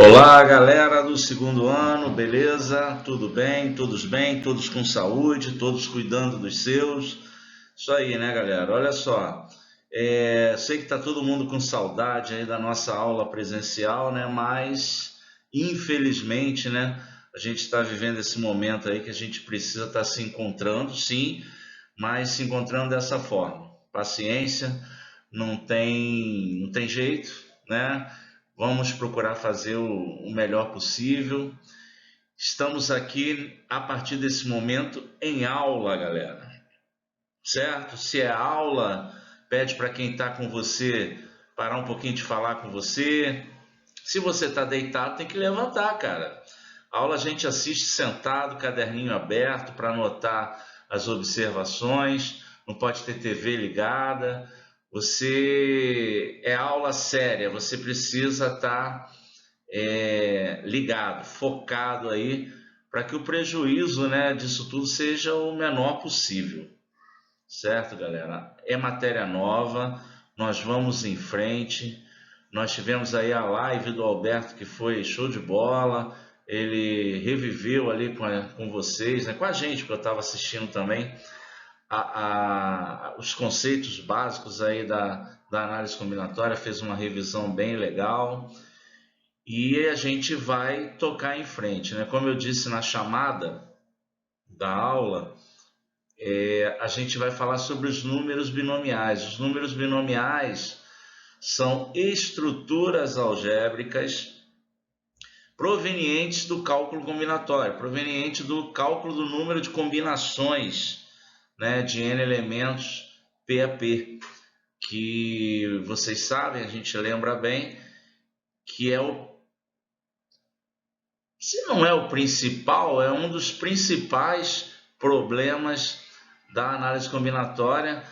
Olá, galera do segundo ano, beleza? Tudo bem? Todos com saúde, todos cuidando dos seus. Isso aí, né, galera? Olha só, sei que tá todo mundo com saudade aí da nossa aula presencial, né? Mas, infelizmente, né, a gente está vivendo esse momento aí que a gente precisa estar se encontrando, sim, mas se encontrando dessa forma. Paciência, não tem jeito, né? Vamos procurar fazer o melhor possível. Estamos aqui a partir desse momento em aula, galera. Certo? Se é aula, pede para quem está com você parar um pouquinho de falar com você. Se você está deitado, tem que levantar, cara. A aula a gente assiste sentado, caderninho aberto para anotar as observações. Não pode ter TV ligada. Você é aula séria, você precisa estar ligado, focado aí, para que o prejuízo, né, disso tudo seja o menor possível. Certo, galera? É matéria nova, nós vamos em frente. Nós tivemos aí a live do Alberto, que foi show de bola. Ele reviveu ali com vocês, né, com a gente, porque eu estava assistindo também, os conceitos básicos aí da análise combinatória, fez uma revisão bem legal. E a gente vai tocar em frente, né? Como eu disse na chamada da aula, a gente vai falar sobre os números binomiais. Os números binomiais são estruturas algébricas provenientes do cálculo combinatório, proveniente do cálculo do número de combinações, né, de n elementos P a P, que vocês sabem, a gente lembra bem, que se não é o principal, é um dos principais problemas da análise combinatória.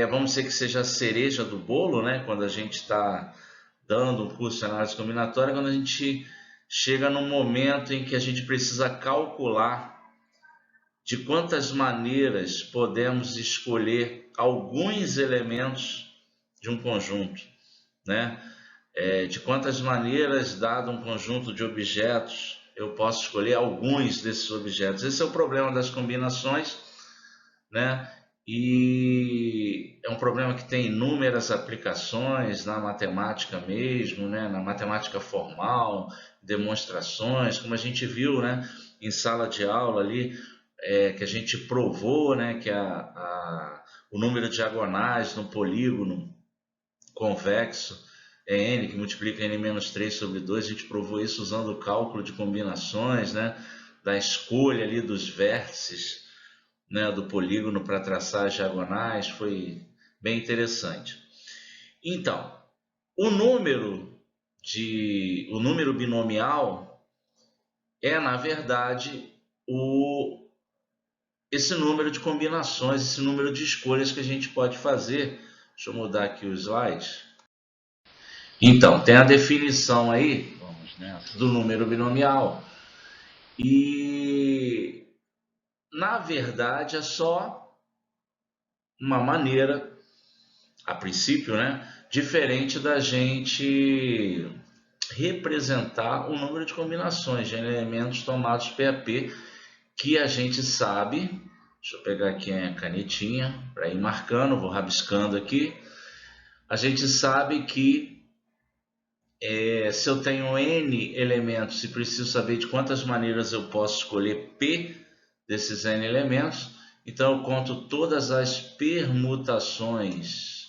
Vamos dizer que seja a cereja do bolo, né? Quando a gente está dando um curso de análise combinatória, quando a gente chega num momento em que a gente precisa calcular de quantas maneiras podemos escolher alguns elementos de um conjunto, né? De quantas maneiras, dado um conjunto de objetos, eu posso escolher alguns desses objetos. Esse é o problema das combinações, né? E é um problema que tem inúmeras aplicações na matemática mesmo, né? Na matemática formal, demonstrações, como a gente viu, né? Em sala de aula ali, que a gente provou, né? Que o número de diagonais no polígono convexo é n, que multiplica n menos 3 sobre 2. A gente provou isso usando o cálculo de combinações, né? Da escolha ali dos vértices, né, do polígono para traçar as diagonais. Foi bem interessante. Então, o número binomial é, na verdade, esse número de combinações, esse número de escolhas que a gente pode fazer. Deixa eu mudar aqui o slide. Então, tem a definição aí, vamos nessa, do número binomial. E, na verdade, é só uma maneira, a princípio, né, diferente da gente representar o número de combinações de elementos tomados P a P, que a gente sabe. Deixa eu pegar aqui a canetinha para ir marcando, vou rabiscando aqui. A gente sabe que se eu tenho n elementos e preciso saber de quantas maneiras eu posso escolher P desses n elementos, então eu conto todas as permutações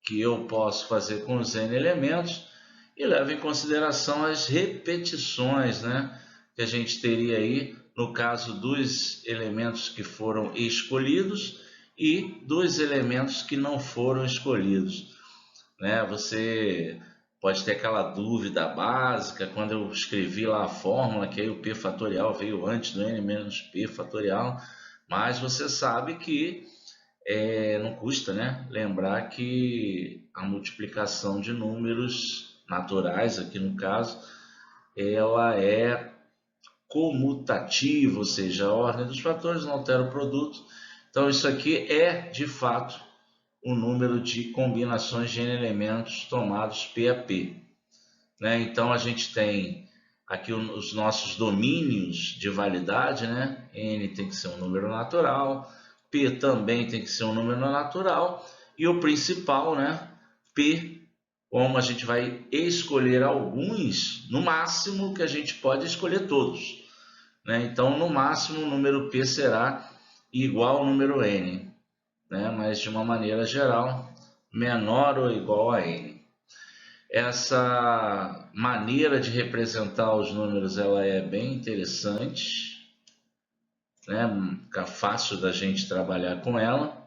que eu posso fazer com os n elementos e levo em consideração as repetições, né, que a gente teria aí no caso dos elementos que foram escolhidos e dos elementos que não foram escolhidos, né? Você pode ter aquela dúvida básica quando eu escrevi lá a fórmula, que aí o p fatorial veio antes do n menos p fatorial, mas você sabe que não custa, né, lembrar que a multiplicação de números naturais, aqui no caso, ela é comutativa, ou seja, a ordem dos fatores não altera o produto. Então isso aqui é, de fato, o número de combinações de n elementos tomados P a P, né? Então a gente tem aqui os nossos domínios de validade, né? N tem que ser um número natural, P também tem que ser um número natural, e o principal, né? P, como a gente vai escolher alguns, no máximo que a gente pode escolher todos, né? Então, no máximo, o número P será igual ao número N, né? Mas de uma maneira geral, menor ou igual a N. Essa maneira de representar os números ela é bem interessante, né? Fica fácil da gente trabalhar com ela.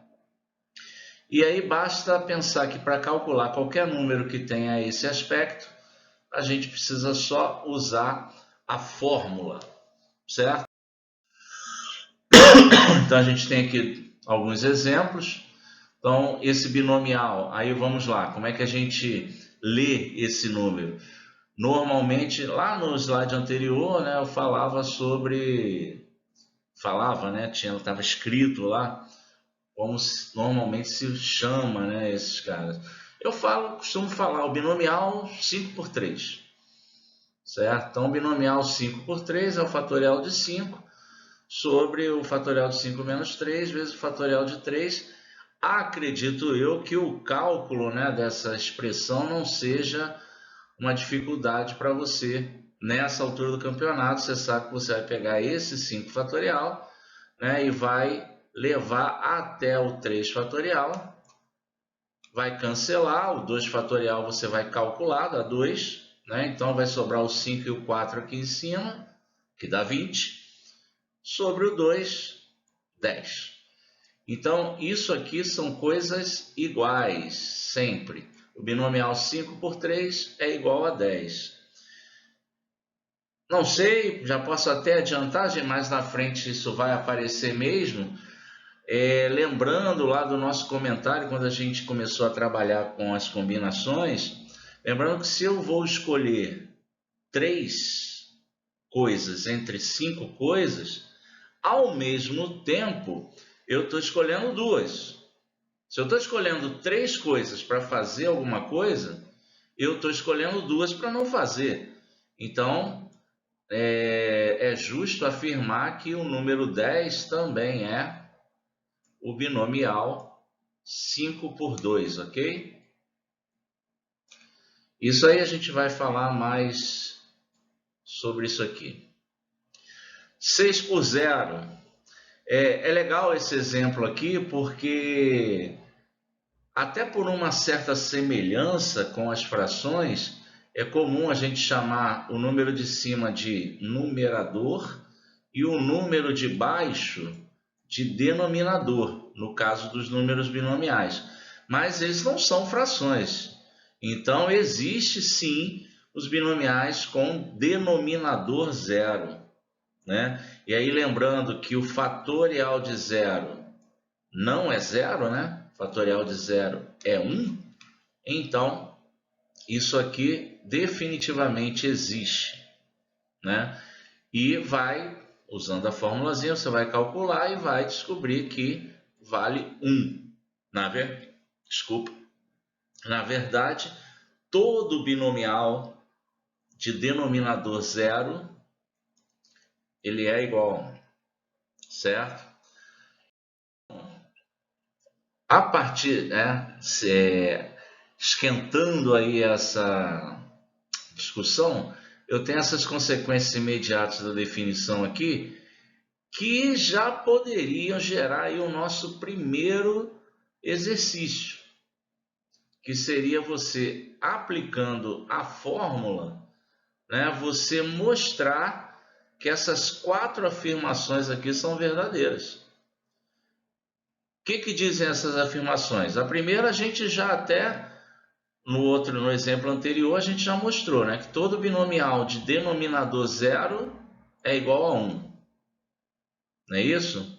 E aí basta pensar que para calcular qualquer número que tenha esse aspecto, a gente precisa só usar a fórmula, certo? Então a gente tem aqui alguns exemplos. Então esse binomial, aí vamos lá, como é que a gente lê esse número? Normalmente, lá no slide anterior, né, eu falava sobre... né, estava escrito lá como normalmente se chama, né, esses caras. Costumo falar o binomial 5 por 3, certo? Então, o binomial 5 por 3 é o fatorial de 5 sobre o fatorial de 5 menos 3 vezes o fatorial de 3. Acredito eu que o cálculo, né, dessa expressão não seja uma dificuldade para você nessa altura do campeonato. Você sabe que você vai pegar esse 5 fatorial, né, e vai levar até o 3 fatorial, vai cancelar, o 2 fatorial você vai calcular, dá 2, né, então vai sobrar o 5 e o 4 aqui em cima, que dá 20, sobre o 2, 10. Então, isso aqui são coisas iguais, sempre. O binomial 5 por 3 é igual a 10. Não sei, já posso até adiantar, mais na frente isso vai aparecer mesmo. Lembrando lá do nosso comentário, quando a gente começou a trabalhar com as combinações, lembrando que se eu vou escolher 3 coisas entre 5 coisas, ao mesmo tempo eu estou escolhendo 2. Se eu estou escolhendo 3 coisas para fazer alguma coisa, eu estou escolhendo 2 para não fazer. Então, é justo afirmar que o número 10 também é o binomial 5 por 2, ok? Isso aí a gente vai falar mais sobre isso aqui. 6 por 0. É legal esse exemplo aqui porque, até por uma certa semelhança com as frações, é comum a gente chamar o número de cima de numerador e o número de baixo de denominador, no caso dos números binomiais. Mas eles não são frações. Então, existe sim os binomiais com denominador zero, né? E aí, lembrando que o fatorial de zero não é zero, né? O fatorial de zero é 1. Então, isso aqui definitivamente existe, né? E vai, usando a formulazinha, você vai calcular e vai descobrir que vale 1. Na verdade, todo binomial de denominador zero, ele é igual a 1, certo? A partir, né, esquentando aí essa discussão, eu tenho essas consequências imediatas da definição aqui, que já poderiam gerar aí o nosso primeiro exercício, que seria você, aplicando a fórmula, né, você mostrar que essas 4 afirmações aqui são verdadeiras. O que dizem essas afirmações? A primeira, a gente já até, no exemplo anterior, a gente já mostrou, né, que todo binomial de denominador zero é igual a 1. Não é isso?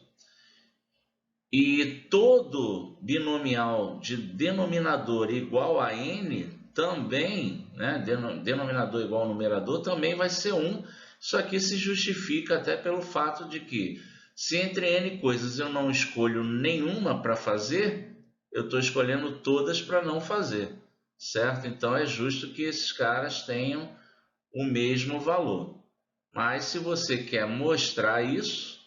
E todo binomial de denominador igual a n também, né, denominador igual ao numerador, também vai ser 1. Isso aqui se justifica até pelo fato de que, se entre n coisas eu não escolho nenhuma para fazer, eu estou escolhendo todas para não fazer, certo? Então é justo que esses caras tenham o mesmo valor. Mas se você quer mostrar isso,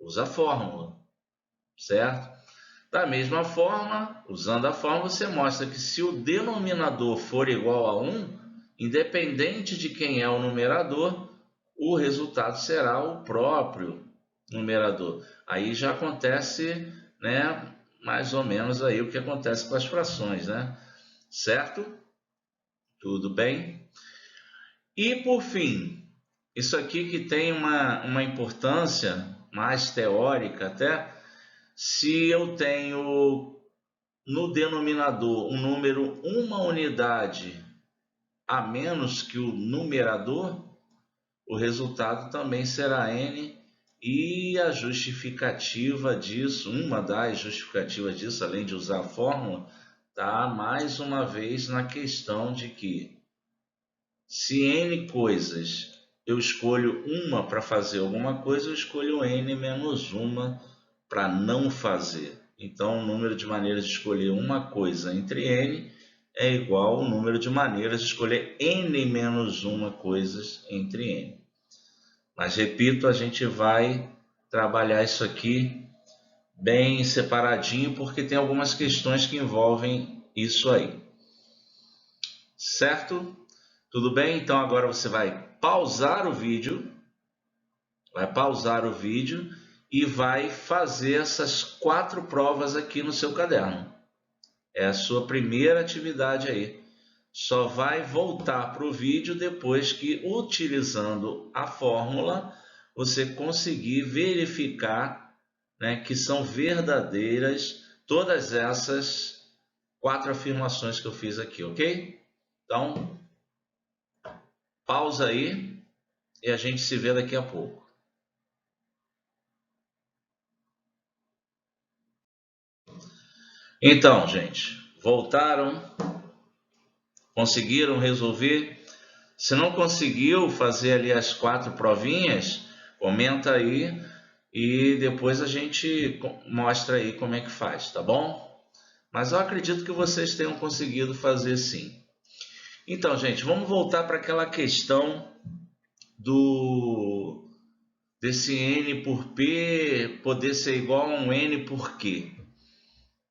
usa a fórmula, certo? Da mesma forma, usando a fórmula, você mostra que se o denominador for igual a 1, independente de quem é o numerador, o resultado será o próprio numerador. Aí já acontece, né, mais ou menos aí o que acontece com as frações, né? Certo? Tudo bem? E por fim, isso aqui que tem uma importância mais teórica até, se eu tenho no denominador um número, uma unidade a menos que o numerador, o resultado também será n, e a justificativa disso, uma das justificativas disso, além de usar a fórmula, está mais uma vez na questão de que se n coisas eu escolho uma para fazer alguma coisa, eu escolho n menos uma para não fazer. Então, o número de maneiras de escolher uma coisa entre n é igual ao número de maneiras de escolher n menos uma coisas entre n. Mas, repito, a gente vai trabalhar isso aqui bem separadinho, porque tem algumas questões que envolvem isso aí. Certo? Tudo bem? Então, agora você vai pausar o vídeo. E vai fazer essas 4 provas aqui no seu caderno. É a sua primeira atividade aí. Só vai voltar para o vídeo depois que, utilizando a fórmula, você conseguir verificar, né, que são verdadeiras todas essas 4 afirmações que eu fiz aqui, ok? Então, pausa aí e a gente se vê daqui a pouco. Então, gente, voltaram, conseguiram resolver? Se não conseguiu fazer ali as 4 provinhas, comenta aí e depois a gente mostra aí como é que faz, tá bom? Mas eu acredito que vocês tenham conseguido fazer sim. Então, gente, vamos voltar para aquela questão desse n por p poder ser igual a um n por q,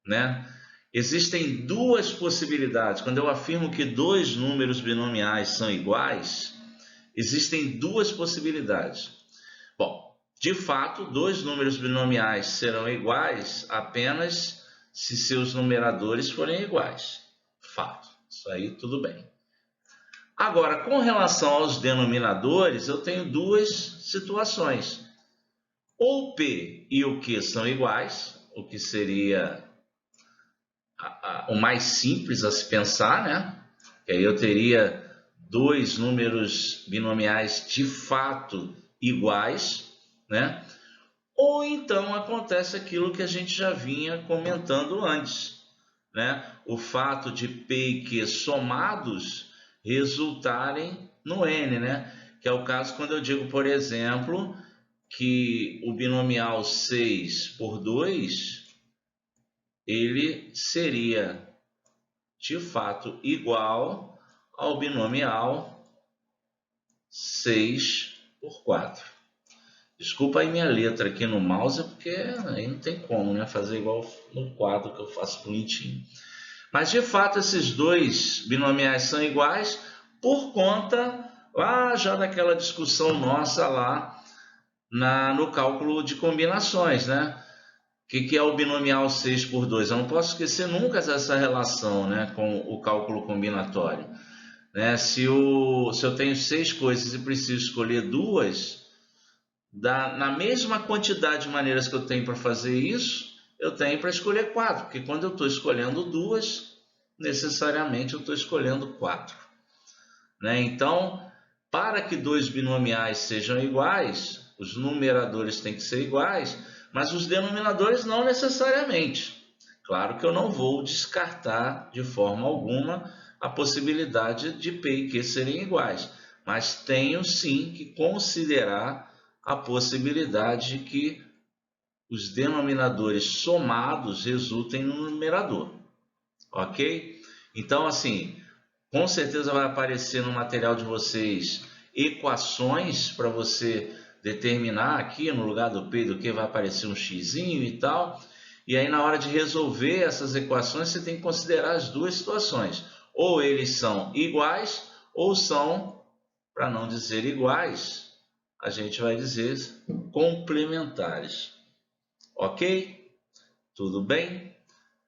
né? Existem duas possibilidades. Quando eu afirmo que dois números binomiais são iguais, existem duas possibilidades. Bom, de fato, dois números binomiais serão iguais apenas se seus numeradores forem iguais. Fato. Isso aí tudo bem. Agora, com relação aos denominadores, eu tenho duas situações. Ou P e o Q são iguais, o que seria o mais simples a se pensar, né? Que aí eu teria dois números binomiais de fato iguais, né? Ou então acontece aquilo que a gente já vinha comentando antes, né? O fato de P e Q somados resultarem no N, né? Que é o caso quando eu digo, por exemplo, que o binomial 6 por 2, ele seria de fato igual ao binomial 6 por 4. Desculpa aí minha letra aqui no mouse, porque aí não tem como, né, fazer igual no quadro que eu faço bonitinho. Mas de fato esses dois binomiais são iguais por conta lá já daquela discussão nossa lá no cálculo de combinações, né? O que é o binomial 6 por 2? Eu não posso esquecer nunca dessa relação, né, com o cálculo combinatório. Né? Se eu tenho 6 coisas e preciso escolher duas, na mesma quantidade de maneiras que eu tenho para fazer isso, eu tenho para escolher 4, porque quando eu estou escolhendo duas, necessariamente eu estou escolhendo 4. Né? Então, para que dois binomiais sejam iguais, os numeradores têm que ser iguais, mas os denominadores não necessariamente. Claro que eu não vou descartar de forma alguma a possibilidade de P e Q serem iguais, mas tenho sim que considerar a possibilidade de que os denominadores somados resultem no numerador, ok? Então, assim, com certeza vai aparecer no material de vocês equações para você determinar aqui no lugar do P e do Q vai aparecer um xizinho e tal. E aí na hora de resolver essas equações você tem que considerar as duas situações. Ou eles são iguais ou são, para não dizer iguais, a gente vai dizer complementares. Ok? Tudo bem?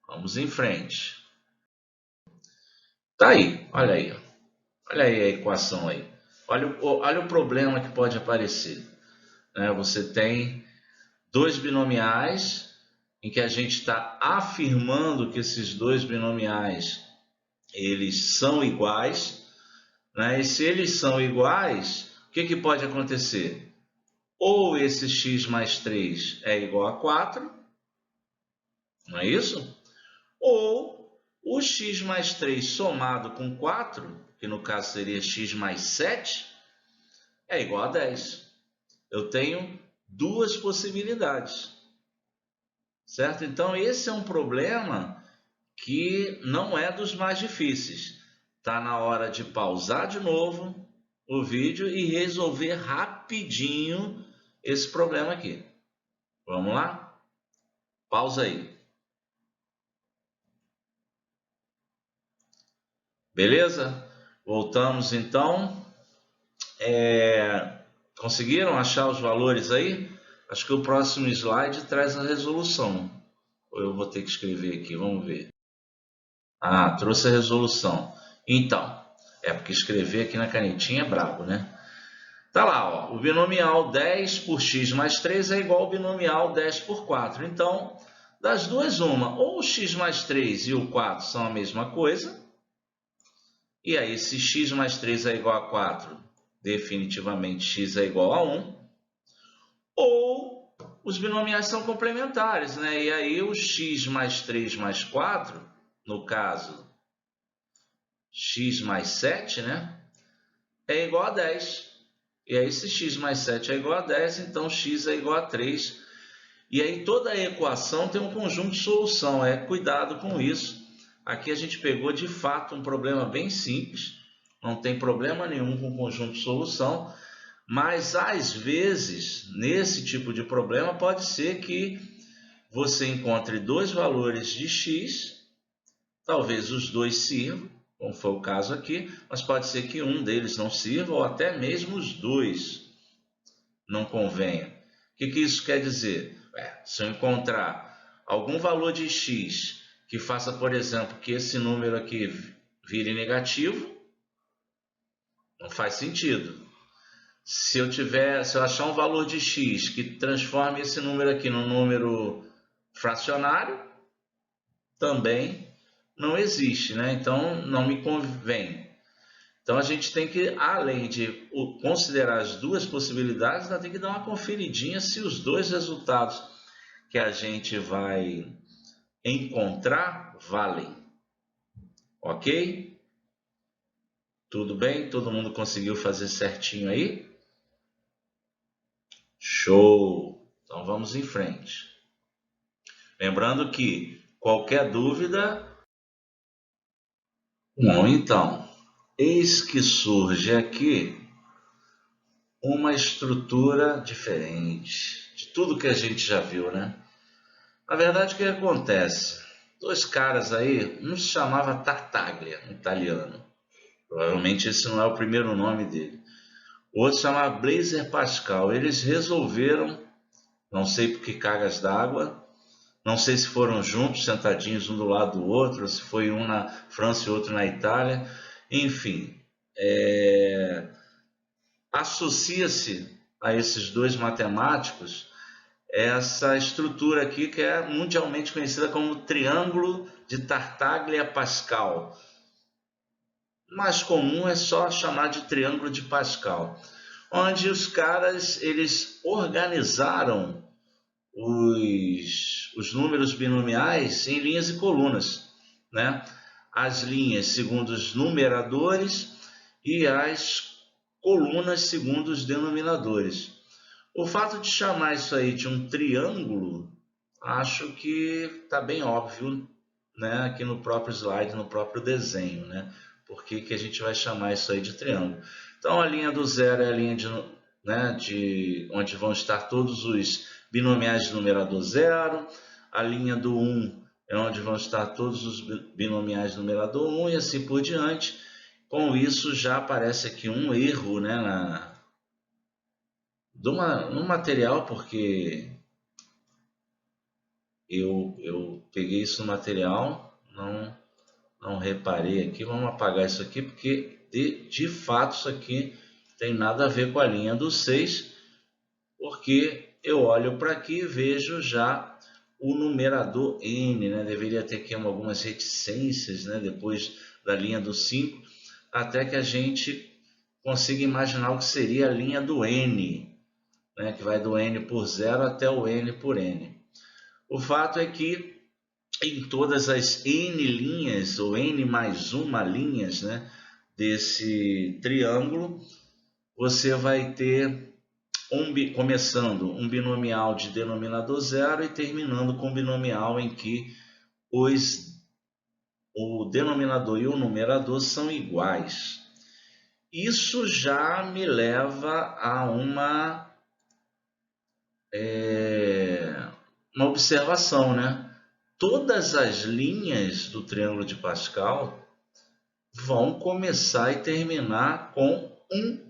Vamos em frente. Tá aí, olha aí. Olha aí a equação aí. Olha o problema que pode aparecer. Você tem dois binomiais em que a gente está afirmando que esses dois binomiais eles são iguais. E se eles são iguais, o que pode acontecer? Ou esse x mais 3 é igual a 4, não é isso? Ou o x mais 3 somado com 4, que no caso seria x mais 7, é igual a 10. Eu tenho duas possibilidades, certo? Então, esse é um problema que não é dos mais difíceis. Está na hora de pausar de novo o vídeo e resolver rapidinho esse problema aqui. Vamos lá? Pausa aí. Beleza? Voltamos então. Conseguiram achar os valores aí? Acho que o próximo slide traz a resolução. Ou eu vou ter que escrever aqui, vamos ver. Ah, trouxe a resolução. Então, é porque escrever aqui na canetinha é brabo, né? Tá lá, ó, o binomial 10 por x mais 3 é igual ao binomial 10 por 4. Então, das duas, uma, ou o x mais 3 e o 4 são a mesma coisa, e aí se x mais 3 é igual a 4, definitivamente x é igual a 1, ou os binomiais são complementares, né? E aí o x mais 3 mais 4, no caso x mais 7, né? É igual a 10. E aí se x mais 7 é igual a 10, então x é igual a 3. E aí toda a equação tem um conjunto de solução, cuidado com isso. Aqui a gente pegou de fato um problema bem simples, não tem problema nenhum com o conjunto de solução, mas às vezes, nesse tipo de problema, pode ser que você encontre dois valores de x, talvez os dois sirvam, como foi o caso aqui, mas pode ser que um deles não sirva, ou até mesmo os dois não convenha. O que isso quer dizer? Se eu encontrar algum valor de x que faça, por exemplo, que esse número aqui vire negativo, não faz sentido. Se eu achar um valor de x que transforme esse número aqui num número fracionário, também não existe, né? Então não me convém. Então a gente tem que, além de considerar as duas possibilidades, ainda tem que dar uma conferidinha se os dois resultados que a gente vai encontrar valem. Ok? Tudo bem? Todo mundo conseguiu fazer certinho aí? Show! Então vamos em frente. Lembrando que qualquer dúvida... Bom, então, eis que surge aqui uma estrutura diferente de tudo que a gente já viu, né? Na verdade, o que acontece? Dois caras aí, um se chamava Tartaglia, um italiano. Provavelmente esse não é o primeiro nome dele. O outro se chamava Blaise Pascal. Eles resolveram, não sei por que cargas d'água, não sei se foram juntos, sentadinhos um do lado do outro, se foi um na França e outro na Itália. Enfim, associa-se a esses dois matemáticos essa estrutura aqui que é mundialmente conhecida como Triângulo de Tartaglia-Pascal. Mais comum é só chamar de Triângulo de Pascal, onde os caras eles organizaram os números binomiais em linhas e colunas, né? As linhas segundo os numeradores e as colunas segundo os denominadores. O fato de chamar isso aí de um triângulo, acho que está bem óbvio, né, aqui no próprio slide, no próprio desenho, né? Por que a gente vai chamar isso aí de triângulo? Então, a linha do zero é a linha de onde vão estar todos os binomiais de numerador zero. A linha do 1 é onde vão estar todos os binomiais de numerador 1 e assim por diante. Com isso, já aparece aqui um erro, né, no material, porque eu peguei isso no material, não reparei aqui. Vamos apagar isso aqui, porque de fato isso aqui tem nada a ver com a linha do 6, porque eu olho para aqui e vejo já o numerador n, né? Deveria ter aqui algumas reticências, né, depois da linha do 5, até que a gente consiga imaginar o que seria a linha do n, né, que vai do n por 0 até o n por n. O fato é que em todas as n linhas, ou n mais uma linhas, né, desse triângulo, você vai ter começando um binomial de denominador zero e terminando com um binomial em que o denominador e o numerador são iguais. Isso já me leva a uma observação, né? Todas as linhas do triângulo de Pascal vão começar e terminar com 1.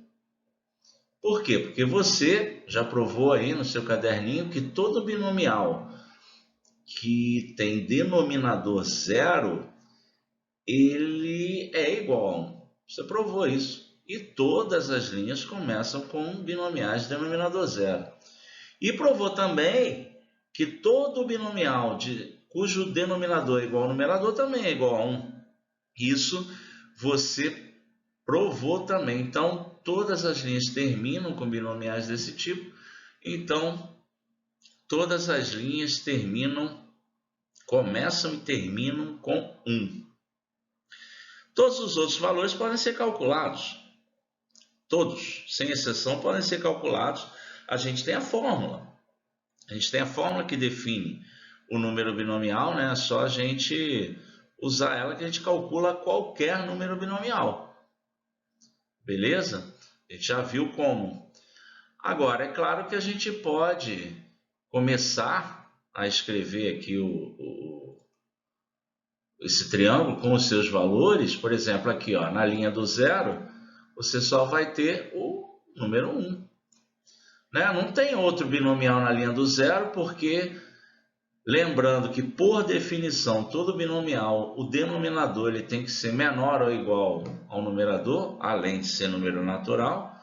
Por quê? Porque você já provou aí no seu caderninho que todo binomial que tem denominador zero, ele é igual a 1. Você provou isso. E todas as linhas começam com binomiais de denominador zero. E provou também que todo binomial cujo denominador é igual ao numerador também é igual a 1. Isso você provou também. Então, todas as linhas terminam com binomiais desse tipo. Então, todas as linhas começam e terminam com 1. Todos os outros valores podem ser calculados. Todos, sem exceção, podem ser calculados. A gente tem a fórmula. A gente tem a fórmula que define o número binomial, né? É só a gente usar ela que a gente calcula qualquer número binomial. Beleza? A gente já viu como. Agora, é claro que a gente pode começar a escrever aqui esse triângulo com os seus valores. Por exemplo, aqui ó, na linha do zero, você só vai ter o número 1. Né? Não tem outro binomial na linha do zero, porque, lembrando que, por definição, todo binomial, o denominador ele tem que ser menor ou igual ao numerador, além de ser número natural.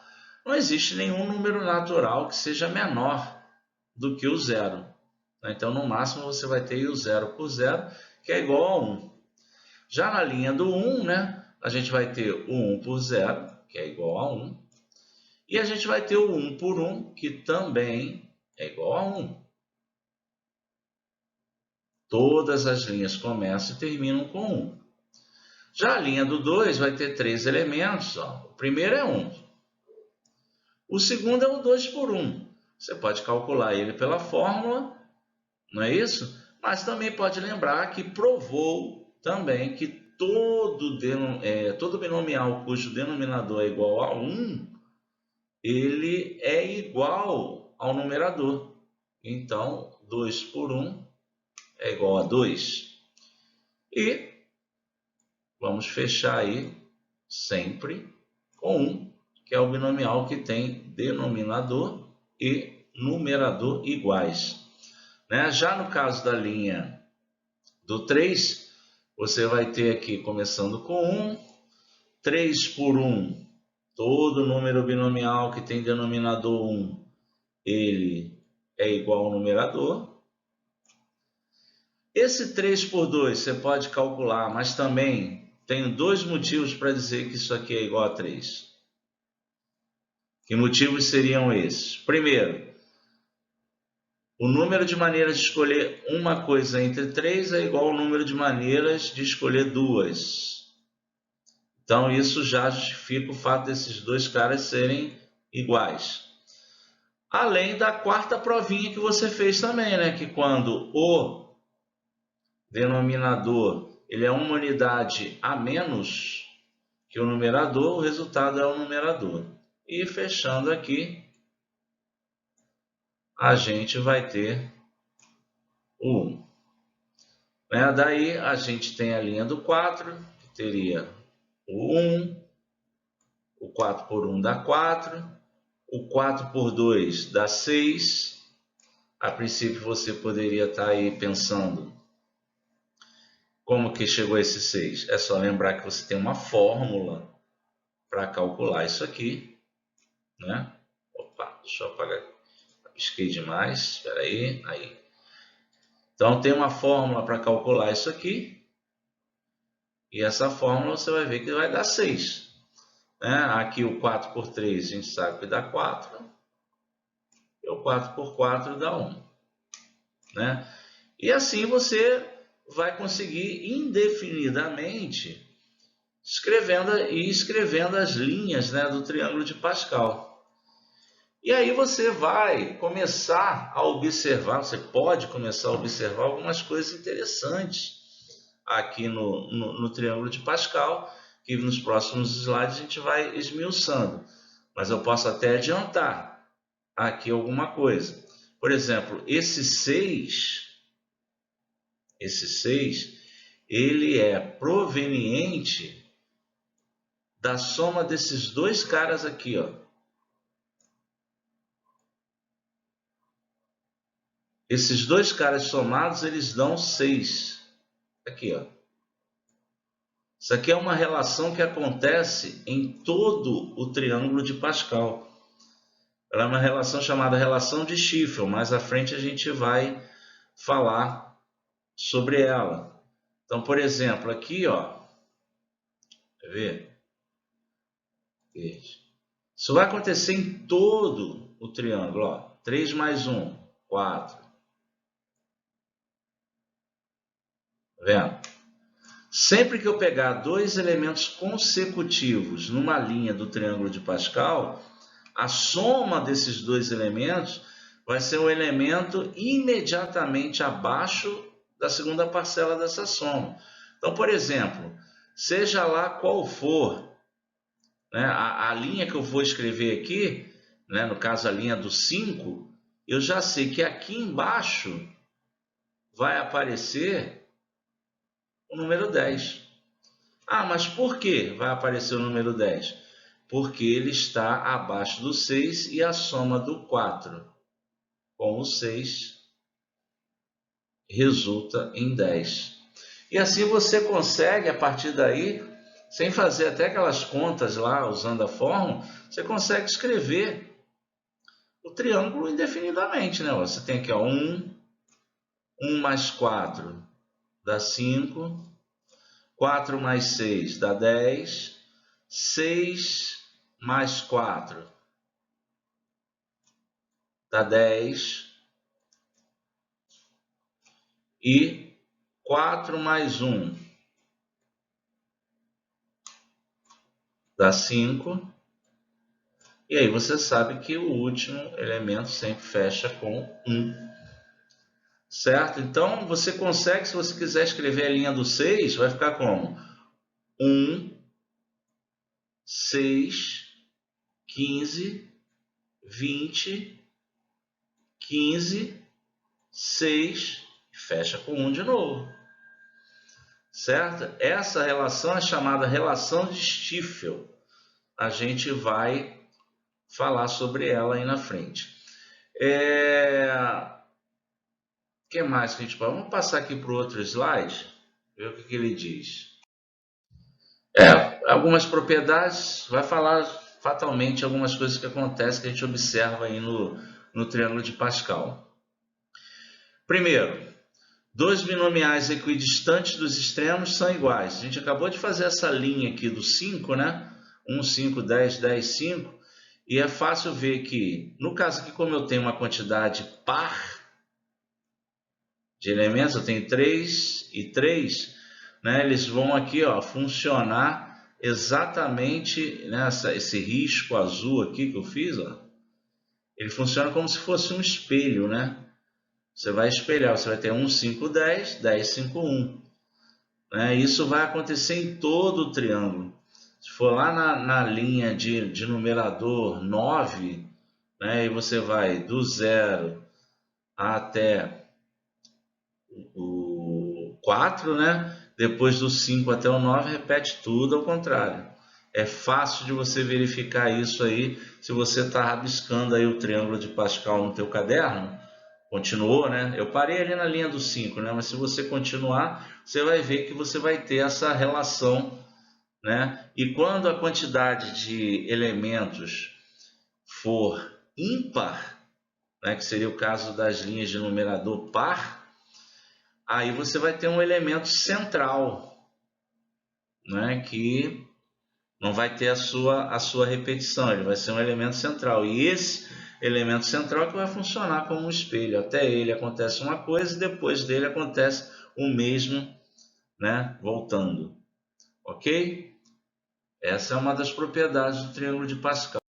Não existe nenhum número natural que seja menor do que o zero. Então, no máximo, você vai ter o 0 por 0, que é igual a 1. Já na linha do 1, né, a gente vai ter o 1 por 0, que é igual a 1. E a gente vai ter o 1 por 1, que também é igual a 1. Todas as linhas começam e terminam com 1. Já a linha do 2 vai ter 3 elementos. Ó. O primeiro é 1. O segundo é o 2 por 1. Você pode calcular ele pela fórmula, não é isso? Mas também pode lembrar que provou também que todo binomial cujo denominador é igual a 1, ele é igual ao numerador. Então, 2 por 1 é igual a 2. E vamos fechar aí sempre com 1, que é o binomial que tem denominador e numerador iguais. Né? Já no caso da linha do 3, você vai ter aqui começando com 1, 3 por 1, todo número binomial que tem denominador 1, ele é igual ao numerador. Esse 3 por 2 você pode calcular, mas também tenho dois motivos para dizer que isso aqui é igual a 3. Que motivos seriam esses? Primeiro, o número de maneiras de escolher uma coisa entre 3 é igual ao número de maneiras de escolher 2. Então, isso já justifica o fato desses dois caras serem iguais. Além da quarta provinha que você fez também, né? Que quando o denominador ele é uma unidade a menos que o numerador, o resultado é o numerador. E fechando aqui, a gente vai ter o 1. Né? Daí a gente tem a linha do 4, que teria o 1, o 4 por 1 dá 4, o 4 por 2 dá 6. A princípio você poderia estar aí pensando, como que chegou a esse 6? É só lembrar que você tem uma fórmula para calcular isso aqui, né? Opa, deixa eu apagar, pisquei demais, espera aí, aí. Então tem uma fórmula para calcular isso aqui, e essa fórmula você vai ver que vai dar 6. Né? Aqui o 4 por 3 a gente sabe que dá 4, e o 4 por 4 dá 1. Né? E assim você vai conseguir indefinidamente escrevendo as linhas, né, do triângulo de Pascal. E aí você vai começar a observar, você pode começar a observar algumas coisas interessantes aqui no triângulo de Pascal, que nos próximos slides a gente vai esmiuçando. Mas eu posso até adiantar aqui alguma coisa. Por exemplo, esse 6, ele é proveniente da soma desses dois caras aqui, ó. Esses dois caras somados, eles dão 6. Aqui, ó. Isso aqui é uma relação que acontece em todo o triângulo de Pascal. Ela é uma relação chamada relação de Schiffel. Mais à frente a gente vai falar sobre ela. Então, por exemplo, aqui, ó. Quer ver? Isso vai acontecer em todo o triângulo, ó. 3 mais 1, 4. Tá vendo? Sempre que eu pegar dois elementos consecutivos numa linha do triângulo de Pascal, a soma desses dois elementos vai ser um elemento imediatamente abaixo da segunda parcela dessa soma. Então, por exemplo, seja lá qual for, né, a linha que eu vou escrever aqui, né, no caso a linha do 5, eu já sei que aqui embaixo vai aparecer o número 10. Ah, mas por que vai aparecer o número 10? Porque ele está abaixo do 6 e a soma do 4 com o 6 resulta em 10. E assim você consegue, a partir daí, sem fazer até aquelas contas lá, usando a fórmula, você consegue escrever o triângulo indefinidamente, né? Você tem aqui, ó, 1 mais 4 dá 5, 4 mais 6 dá 10, 6 mais 4 dá 10 e 4 mais 1 dá 5. E aí você sabe que o último elemento sempre fecha com 1. Certo? Então você consegue, se você quiser escrever a linha do 6, vai ficar como? 1, 6, 15, 20, 15, 6, fecha com 1 de novo. Certo? Essa relação é chamada relação de Schiffel. A gente vai falar sobre ela aí na frente. O que mais que a gente pode? Vamos passar aqui para o outro slide, ver o que ele diz. Algumas propriedades, vai falar fatalmente algumas coisas que acontecem, que a gente observa aí no triângulo de Pascal. Primeiro, dois binomiais equidistantes dos extremos são iguais. A gente acabou de fazer essa linha aqui do 5, né? 1, 5, 10, 10, 5. E é fácil ver que, no caso aqui, como eu tenho uma quantidade par de elementos, eu tenho 3 e 3, né? Eles vão aqui, ó, funcionar exatamente, né, esse risco azul aqui que eu fiz, ó, ele funciona como se fosse um espelho, né? Você vai espelhar, você vai ter 1, 5, 10, 10, 5, 1. Né? Isso vai acontecer em todo o triângulo. Se for lá na linha de numerador 9, né, e você vai do 0 até o 4, né? Depois do 5 até o 9, repete tudo ao contrário. É fácil de você verificar isso aí, se você está rabiscando aí o triângulo de Pascal no teu caderno. Continuou, né? Eu parei ali na linha do 5, né? Mas se você continuar, você vai ver que você vai ter essa relação, né? E quando a quantidade de elementos for ímpar, né? Que seria o caso das linhas de numerador par, aí você vai ter um elemento central, né? Que não vai ter a sua repetição, ele vai ser um elemento central. E esse elemento central que vai funcionar como um espelho. Até ele acontece uma coisa e depois dele acontece o mesmo, né? Voltando. Ok? Essa é uma das propriedades do triângulo de Pascal.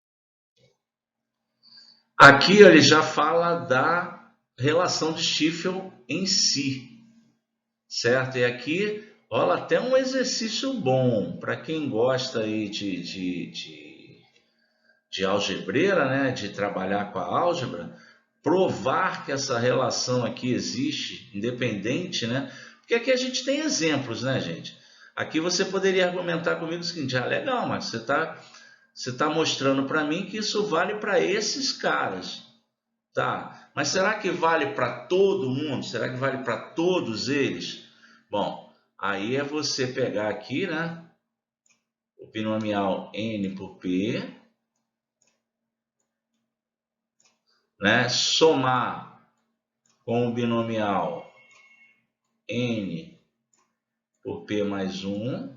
Aqui ele já fala da relação de Stiefel em si, certo? E aqui rola até um exercício bom para quem gosta aí de algebreira, né? De trabalhar com a álgebra, provar que essa relação aqui existe, independente, né? Porque aqui a gente tem exemplos, né, gente? Aqui você poderia argumentar comigo o seguinte: ah, legal, mas você tá mostrando para mim que isso vale para esses caras. Tá, mas será que vale para todo mundo? Será que vale para todos eles? Bom, aí é você pegar aqui, né, o binomial n por p, né, somar com o binomial n por p mais 1,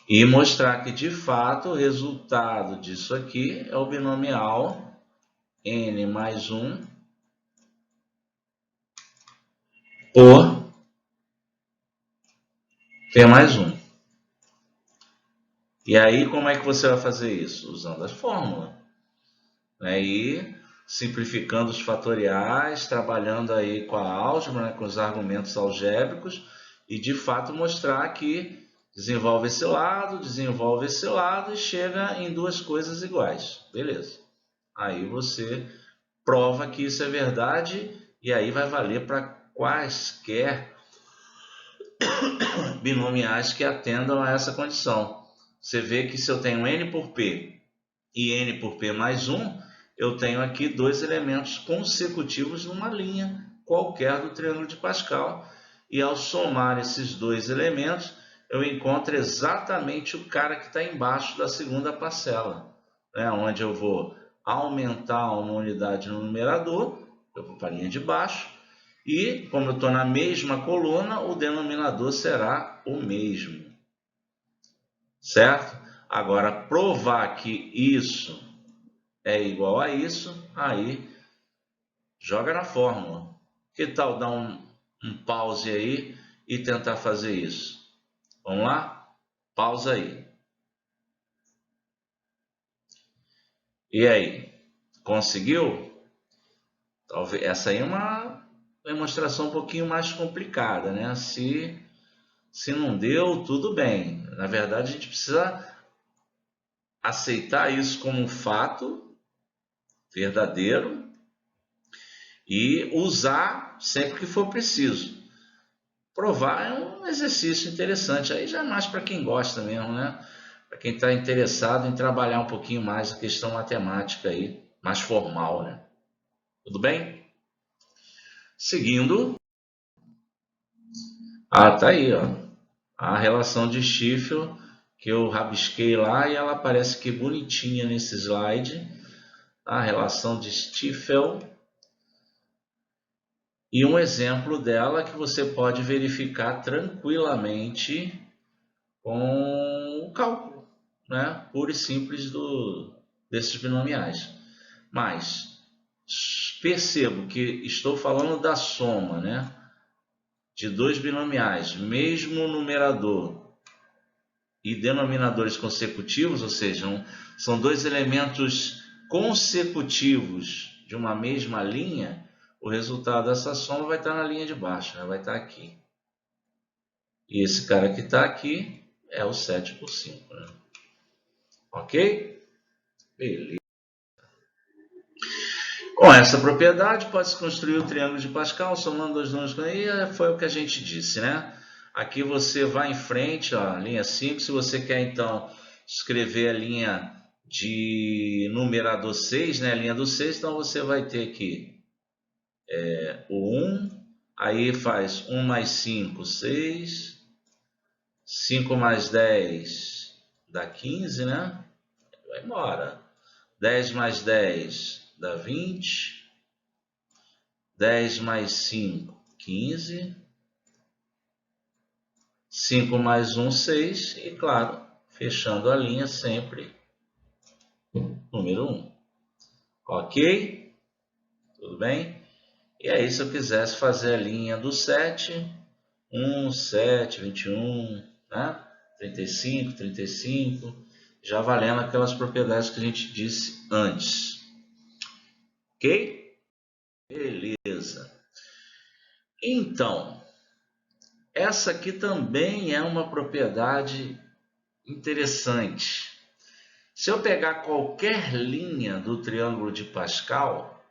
e mostrar que, de fato, o resultado disso aqui é o binomial n mais 1 por p mais 1. E aí, como é que você vai fazer isso? Usando a fórmula. Né? E simplificando os fatoriais, trabalhando aí com a álgebra, né? Com os argumentos algébricos, e de fato mostrar que desenvolve esse lado e chega em duas coisas iguais. Beleza. Aí você prova que isso é verdade e aí vai valer para quaisquer binomiais que atendam a essa condição. Você vê que se eu tenho n por p e n por p mais 1, eu tenho aqui dois elementos consecutivos numa linha qualquer do triângulo de Pascal. E ao somar esses dois elementos, eu encontro exatamente o cara que está embaixo da segunda parcela, né? Onde eu vou aumentar uma unidade no numerador, eu vou para a linha de baixo, e como eu estou na mesma coluna, o denominador será o mesmo. Certo? Agora, provar que isso é igual a isso, aí joga na fórmula. Que tal dar um pause aí e tentar fazer isso? Vamos lá? Pausa aí. E aí? Conseguiu? Talvez essa aí é uma demonstração um pouquinho mais complicada, né? Se não deu, tudo bem. Na verdade, a gente precisa aceitar isso como um fato verdadeiro e usar sempre que for preciso. Provar é um exercício interessante, aí já é mais para quem gosta mesmo, né? Para quem está interessado em trabalhar um pouquinho mais a questão matemática aí, mais formal, né? Tudo bem? Seguindo. Ah, tá aí, ó. A relação de Stiefel que eu rabisquei lá e ela aparece aqui bonitinha nesse slide. A relação de Stiefel. E um exemplo dela que você pode verificar tranquilamente com o cálculo, né? Puro e simples desses binomiais. Mas percebo que estou falando da soma, né? De dois binomiais, mesmo numerador e denominadores consecutivos, ou seja, são dois elementos consecutivos de uma mesma linha, o resultado dessa soma vai estar na linha de baixo, né? Vai estar aqui. E esse cara que está aqui é o 7 por 5. Né? Ok? Beleza. Com essa propriedade, pode-se construir o triângulo de Pascal, somando dois números. E foi o que a gente disse, né? Aqui você vai em frente, ó, linha 5. Se você quer, então, escrever a linha de numerador 6, né? A linha do 6, então você vai ter aqui o 1, aí faz 1 mais 5, 6. 5 mais 10 dá 15, né? Vai embora. 10 mais 10 dá 20. 10 mais 5, 15. 5 mais 1, 6. E, claro, fechando a linha sempre, número 1. Ok? Tudo bem? E aí, se eu quisesse fazer a linha do 7, 1, 7, 21, né? 35, 35, já valendo aquelas propriedades que a gente disse antes. Ok? Beleza. Então, essa aqui também é uma propriedade interessante. Se eu pegar qualquer linha do triângulo de Pascal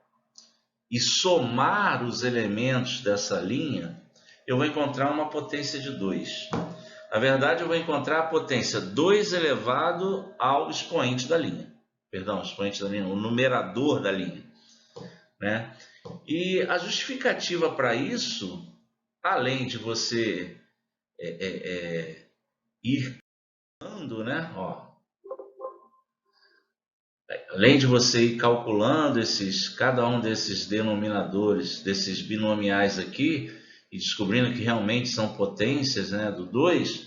e somar os elementos dessa linha, eu vou encontrar uma potência de 2. Na verdade, eu vou encontrar a potência 2 elevado ao expoente da linha. Perdão, expoente da linha, o numerador da linha. Né? E a justificativa para isso, além de você ir calculando, né? Ó, além de você ir calculando cada um desses denominadores, desses binomiais aqui, e descobrindo que realmente são potências, né, do 2,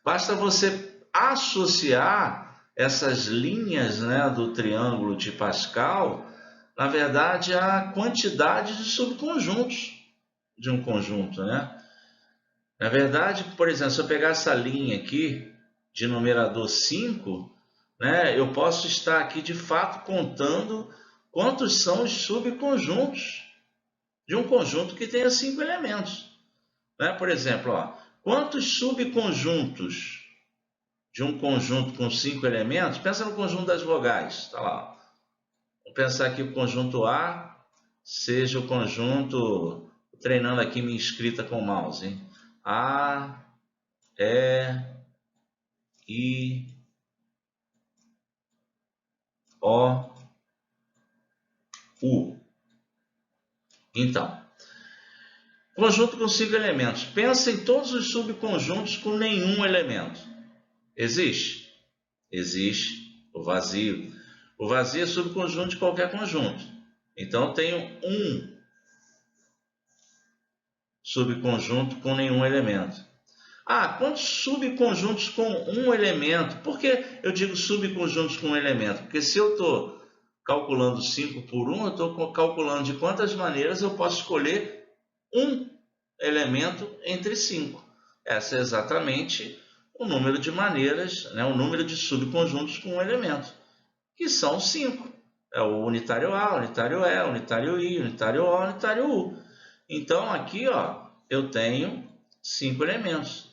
basta você associar essas linhas, né, do triângulo de Pascal, na verdade, a quantidade de subconjuntos de um conjunto, né? Na verdade, por exemplo, se eu pegar essa linha aqui de numerador 5, né, eu posso estar aqui de fato contando quantos são os subconjuntos de um conjunto que tenha 5 elementos. Né? Por exemplo, ó, quantos subconjuntos de um conjunto com 5 elementos? Pensa no conjunto das vogais. Tá lá. Vamos pensar aqui que o conjunto A seja o conjunto, treinando aqui minha escrita com o mouse, hein? A, E, I, O, U. Então, conjunto com 5 elementos. Pensa em todos os subconjuntos com nenhum elemento. Existe? Existe o vazio. O vazio é subconjunto de qualquer conjunto. Então, eu tenho um subconjunto com nenhum elemento. Ah, quantos subconjuntos com um elemento? Por que eu digo subconjuntos com um elemento? Porque se eu estou calculando 5 por 1, eu estou calculando de quantas maneiras eu posso escolher um elemento entre 5. Essa é exatamente o número de maneiras, né, o número de subconjuntos com um elemento, que são 5. É o unitário A, unitário E, unitário I, unitário O, unitário U. Então, aqui ó, eu tenho 5 elementos.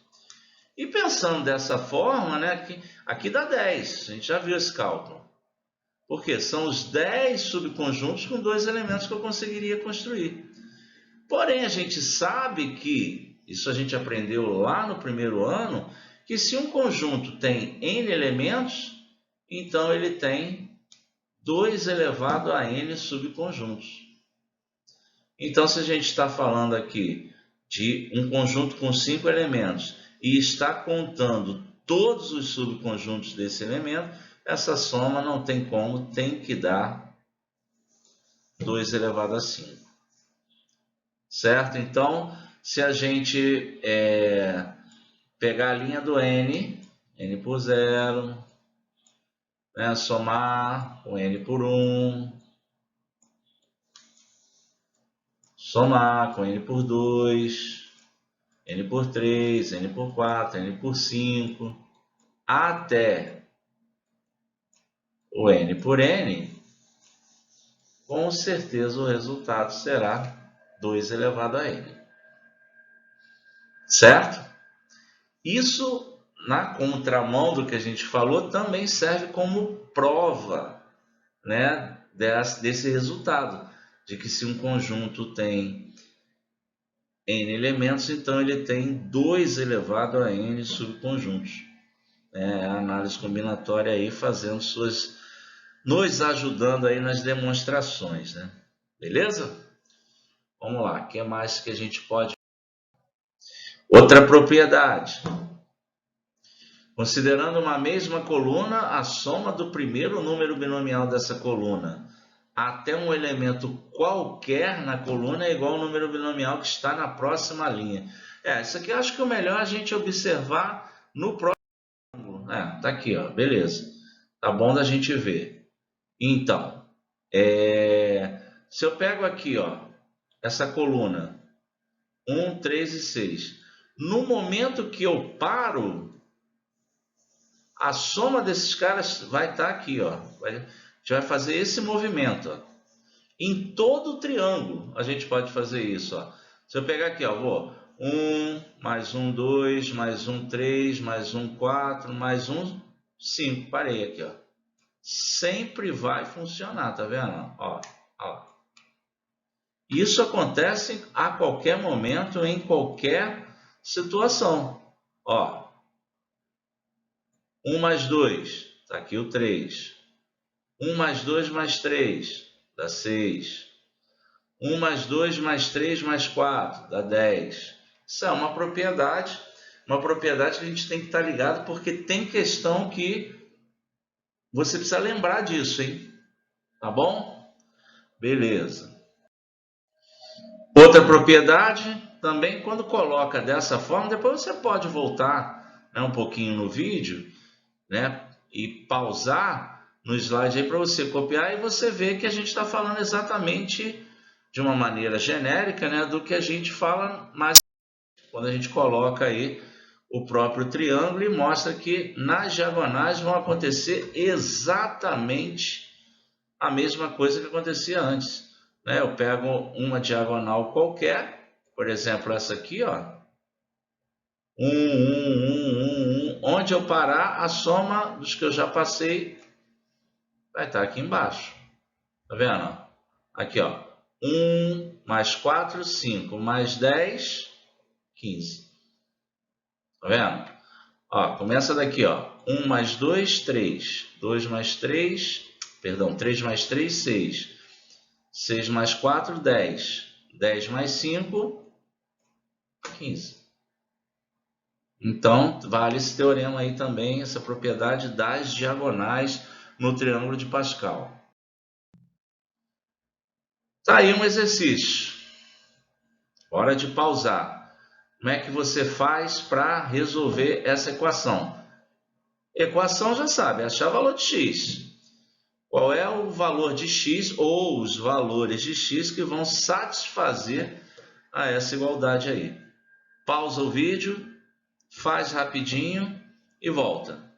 E pensando dessa forma, né, aqui dá 10. A gente já viu esse cálculo. Porque são os 10 subconjuntos com 2 elementos que eu conseguiria construir. Porém, a gente sabe que, isso a gente aprendeu lá no primeiro ano, que se um conjunto tem n elementos, então ele tem 2 elevado a n subconjuntos. Então, se a gente está falando aqui de um conjunto com 5 elementos e está contando todos os subconjuntos desse elemento, essa soma não tem como, tem que dar 2 elevado a 5. Certo? Então, se a gente pegar a linha do n por 0, né, somar com n por 1, somar com n por 2, n por 3, n por 4, n por 5, até o n por n, com certeza o resultado será 2 elevado a n. Certo? Isso, na contramão do que a gente falou, também serve como prova, né, desse resultado, de que se um conjunto tem n elementos, então ele tem 2 elevado a n subconjuntos. A análise combinatória aí fazendo nos ajudando aí nas demonstrações, né? Beleza? Vamos lá, o que mais que a gente pode... Outra propriedade. Considerando uma mesma coluna, a soma do primeiro número binomial dessa coluna até um elemento qualquer na coluna é igual ao número binomial que está na próxima linha. Isso aqui eu acho que é o melhor a gente observar no próximo. Tá aqui, ó, beleza. Tá bom da gente ver. Então, se eu pego aqui, ó, essa coluna 1, 3 e 6, no momento que eu paro, a soma desses caras vai estar aqui, ó. A gente vai fazer esse movimento, ó. Em todo o triângulo a gente pode fazer isso, ó. Se eu pegar aqui, ó, vou 1, mais 1, 2, mais 1, 3, mais 1, 4, mais 1, 5. Parei aqui, ó. Sempre vai funcionar, tá vendo? Ó. Isso acontece a qualquer momento, em qualquer situação. Ó, 1 mais 2, tá aqui o 3. 1 mais 2 mais 3, dá 6. 1 mais 2 mais 3 mais 4, dá 10. Isso é uma propriedade que a gente tem que estar ligado, porque tem questão que você precisa lembrar disso, hein? Tá bom? Beleza. Outra propriedade, também quando coloca dessa forma, depois você pode voltar, né, um pouquinho no vídeo, né, e pausar no slide aí para você copiar, e você vê que a gente está falando exatamente de uma maneira genérica, né, do que a gente fala mais quando a gente coloca aí o próprio triângulo e mostra que nas diagonais vão acontecer exatamente a mesma coisa que acontecia antes. Eu pego uma diagonal qualquer, por exemplo, essa aqui, ó, 1, 1, 1, 1, 1. Onde eu parar, a soma dos que eu já passei vai estar aqui embaixo. Tá vendo? Aqui, ó, 1 mais 4, 5, mais 10, 15. Tá vendo? Ó, começa daqui, ó, 1 mais 2, 3. 2 mais 3, perdão, 3 mais 3, 6. 6 mais 4, 10. 10 mais 5, 15. Então, vale esse teorema aí também, essa propriedade das diagonais no triângulo de Pascal. Tá aí um exercício. Hora de pausar. Como é que você faz para resolver essa equação? Equação já sabe, achar o valor de x. Qual é o valor de x ou os valores de x que vão satisfazer a essa igualdade aí? Pausa o vídeo, faz rapidinho e volta.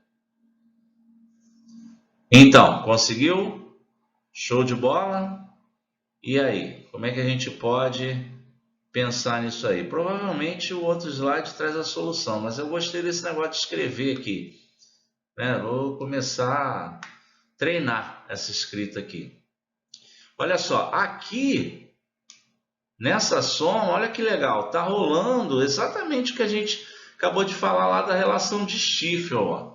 Então, conseguiu? Show de bola? E aí, como é que a gente pode pensar nisso aí? Provavelmente o outro slide traz a solução, mas eu gostei desse negócio de escrever aqui. Vou começar a treinar essa escrita aqui. Olha só, aqui nessa soma, olha que legal, tá rolando exatamente o que a gente acabou de falar lá da relação de Stiefel, ó.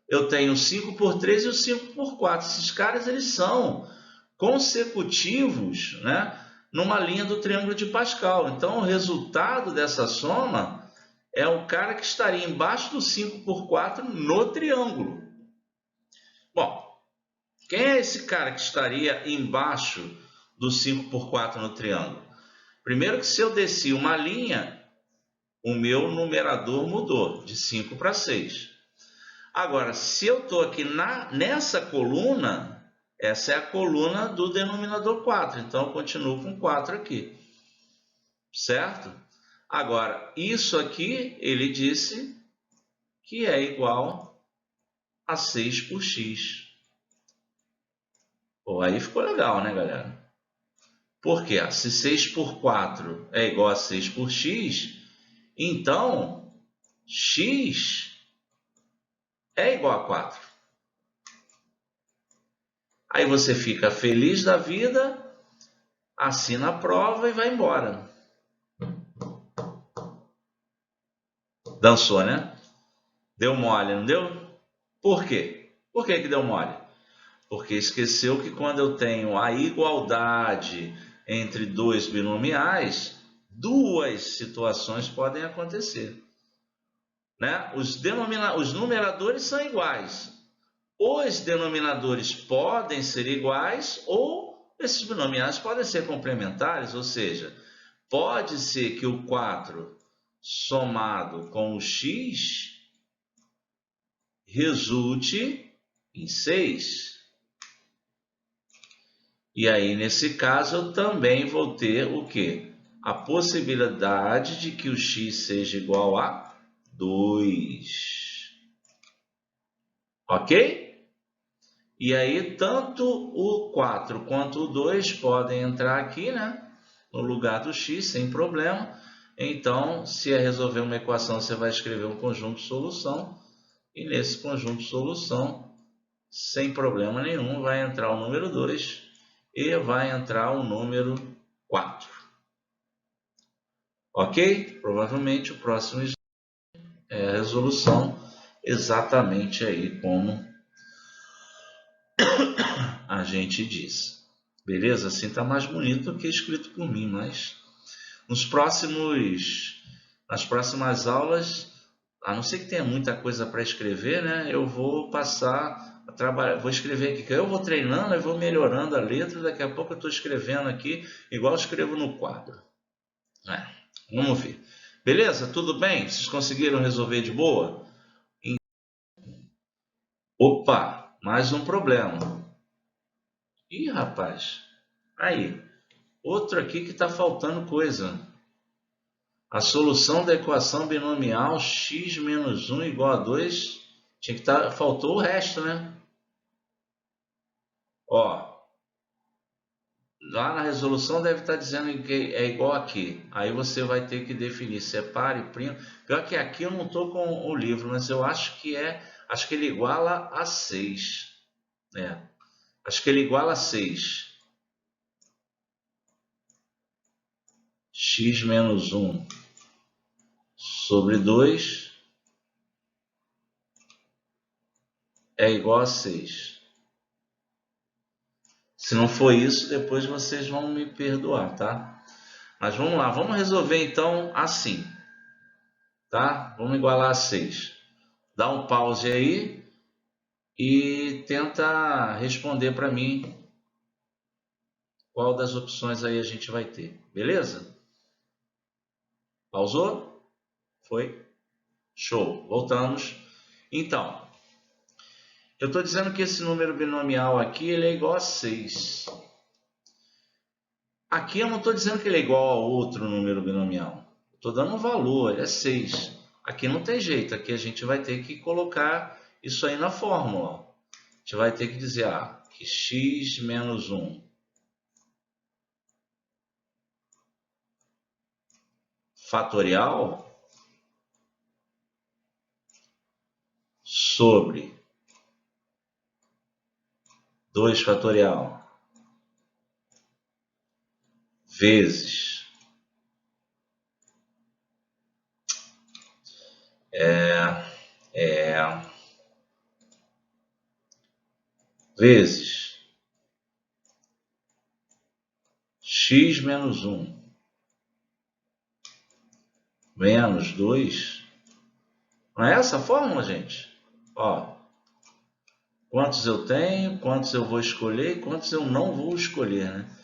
Eu tenho o 5 por 3 e o 5 por 4. Esses caras, eles são consecutivos, né, numa linha do triângulo de Pascal. Então, o resultado dessa soma é o cara que estaria embaixo do 5 por 4 no triângulo. Bom, quem é esse cara que estaria embaixo do 5 por 4 no triângulo? Primeiro que se eu desci uma linha, o meu numerador mudou de 5 para 6. Agora, se eu estou aqui nessa coluna, essa é a coluna do denominador 4. Então, eu continuo com 4 aqui. Certo? Agora, isso aqui, ele disse que é igual a 6 por x. Pô, aí ficou legal, né, galera? Por quê? Se 6 por 4 é igual a 6 por x, então x é igual a 4. Aí você fica feliz da vida, assina a prova e vai embora. Dançou, né? Deu mole, não deu? Por quê? Por que deu mole? Porque esqueceu que quando eu tenho a igualdade entre dois binomiais, duas situações podem acontecer, né? Os numeradores são iguais. Os denominadores podem ser iguais ou esses binomiais podem ser complementares, ou seja, pode ser que o 4 somado com o x resulte em 6. E aí, nesse caso, eu também vou ter o quê? A possibilidade de que o x seja igual a 2. Ok? E aí, tanto o 4 quanto o 2 podem entrar aqui, né? No lugar do x, sem problema. Então, se é resolver uma equação, você vai escrever um conjunto de solução. E nesse conjunto de solução, sem problema nenhum, vai entrar o número 2 e vai entrar o número 4. Ok? Provavelmente o próximo é a resolução exatamente aí como a gente diz. Beleza? Assim está mais bonito do que escrito por mim, mas nas próximas aulas, a não ser que tenha muita coisa para escrever, né? Eu vou passar a trabalhar, vou escrever aqui, que eu vou treinando, eu vou melhorando a letra, daqui a pouco eu estou escrevendo aqui, igual eu escrevo no quadro. Vamos ver. Beleza? Tudo bem? Vocês conseguiram resolver de boa? Opa, mais um problema. Ih, rapaz. Aí, outro aqui que está faltando coisa. A solução da equação binomial x menos 1 igual a 2. Tinha que estar, faltou o resto, né? Ó, lá na resolução deve estar dizendo que é igual aqui. Aí você vai ter que definir separe, primo. Pior que aqui eu não estou com o livro, mas eu acho que acho que ele iguala a 6. Acho que ele iguala a 6. X menos 1 sobre 2 é igual a 6. Se não for isso, depois vocês vão me perdoar, tá? Mas vamos lá, vamos resolver então assim, tá? Vamos igualar a 6. Dá um pause aí e tenta responder para mim qual das opções aí a gente vai ter, beleza? Pausou? Foi? Show, voltamos. Então, eu estou dizendo que esse número binomial aqui ele é igual a 6. Aqui eu não estou dizendo que ele é igual a outro número binomial. Estou dando um valor, ele é 6. Aqui não tem jeito, aqui a gente vai ter que colocar isso aí na fórmula. A gente vai ter que dizer que x menos 1 fatorial sobre 2 fatorial vezes vezes x menos 1 menos 2. Não é essa a fórmula, gente? Ó, quantos eu tenho, quantos eu vou escolher e quantos eu não vou escolher, né?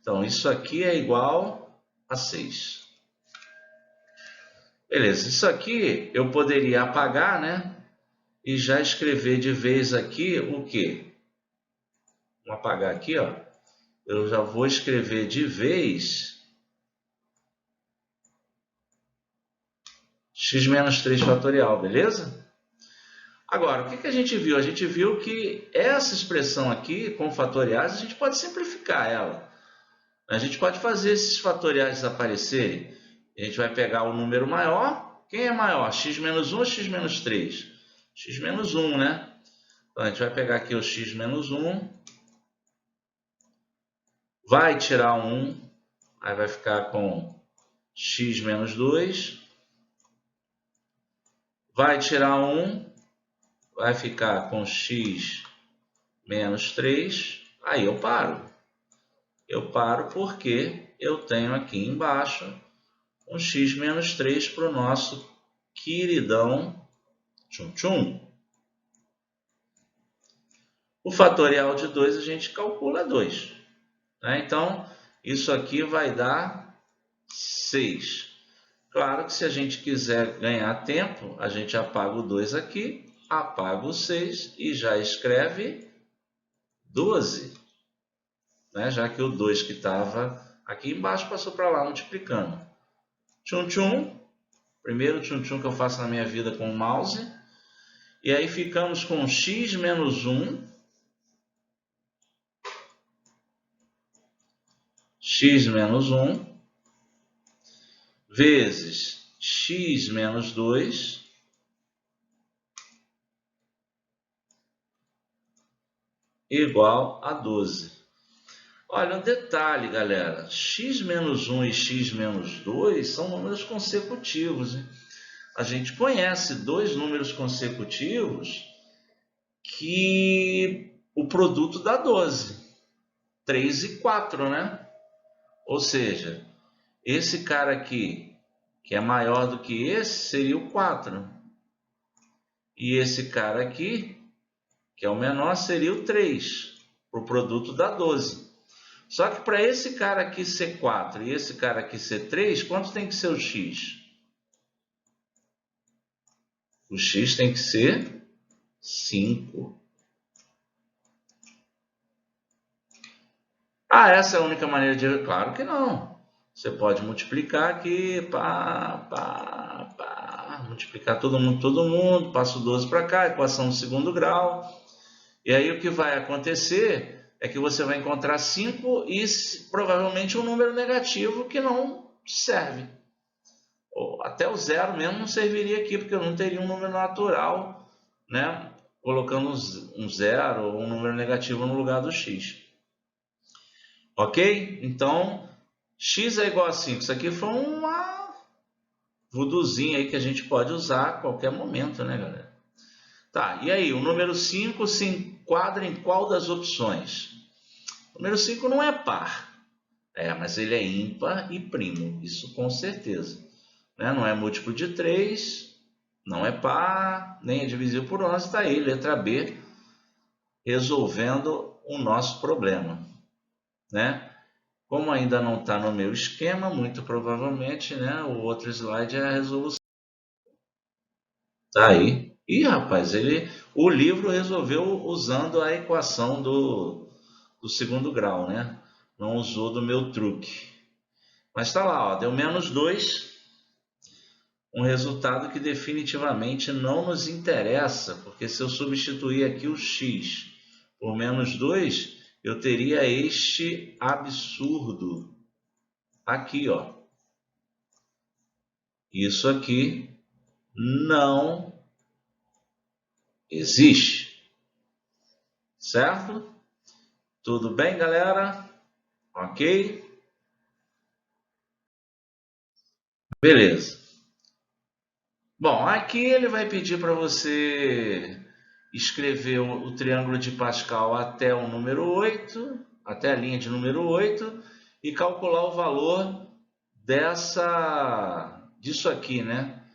Então, isso aqui é igual a 6. Beleza, isso aqui eu poderia apagar, né? E já escrever de vez aqui o quê? Vamos apagar aqui, ó. Eu já vou escrever de vez x menos 3 fatorial, beleza? Agora, o que a gente viu? A gente viu que essa expressão aqui, com fatoriais, a gente pode simplificar ela. A gente pode fazer esses fatoriais desaparecerem. A gente vai pegar o número maior. Quem é maior? X menos 1 ou x menos 3? X menos 1, né? Então, a gente vai pegar aqui o x menos 1. Vai tirar 1. Aí vai ficar com x menos 2. Vai tirar 1. Vai ficar com x menos 3. Aí eu paro. Eu paro porque eu tenho aqui embaixo um x menos 3 para o nosso queridão tchum-tchum. O fatorial de 2 a gente calcula 2. Né? Então, isso aqui vai dar 6. Claro que se a gente quiser ganhar tempo, a gente apaga o 2 aqui, apaga o 6 e já escreve 12. Né? Já que o 2 que estava aqui embaixo passou para lá multiplicando. Tchum-tchum. Primeiro tchum-tchum que eu faço na minha vida com o mouse. E aí ficamos com x menos 1. X menos 1 vezes x menos 2 igual a 12. Olha, um detalhe, galera. X menos 1 e x menos 2 são números consecutivos. Hein? A gente conhece dois números consecutivos que o produto dá 12. 3 e 4, né? Ou seja, esse cara aqui, que é maior do que esse, seria o 4. E esse cara aqui, que é o menor, seria o 3. O produto dá 12. Só que para esse cara aqui ser 4 e esse cara aqui ser 3, quanto tem que ser o x? O x tem que ser 5. Ah, essa é a única maneira de... Claro que não. Você pode multiplicar aqui, multiplicar todo mundo, passa o 12 para cá, equação do segundo grau. E aí o que vai acontecer é que você vai encontrar 5 e provavelmente um número negativo que não serve. Ou até o zero mesmo não serviria aqui, porque eu não teria um número natural, né? Colocando um zero ou um número negativo no lugar do x. Ok? Então, x é igual a 5. Isso aqui foi uma vuduzinha aí que a gente pode usar a qualquer momento, né, galera? Tá, e aí? O número 5 se enquadra em qual das opções? O número 5 não é par. Mas ele é ímpar e primo. Isso com certeza. Né? Não é múltiplo de 3, não é par, nem é divisível por 11. Está aí, letra B, resolvendo o nosso problema. Né? Como ainda não está no meu esquema, muito provavelmente, né, o outro slide é a resolução. Tá aí. Ih, rapaz, o livro resolveu usando a equação do segundo grau, né? Não usou do meu truque. Mas está lá, ó, deu menos 2. Um resultado que definitivamente não nos interessa, porque se eu substituir aqui o x por menos 2, eu teria este absurdo aqui, ó. Isso aqui não existe. Certo? Tudo bem, galera? Ok? Beleza. Bom, aqui ele vai pedir para você escrever o triângulo de Pascal até o número 8, até a linha de número 8, e calcular o valor disso aqui, né?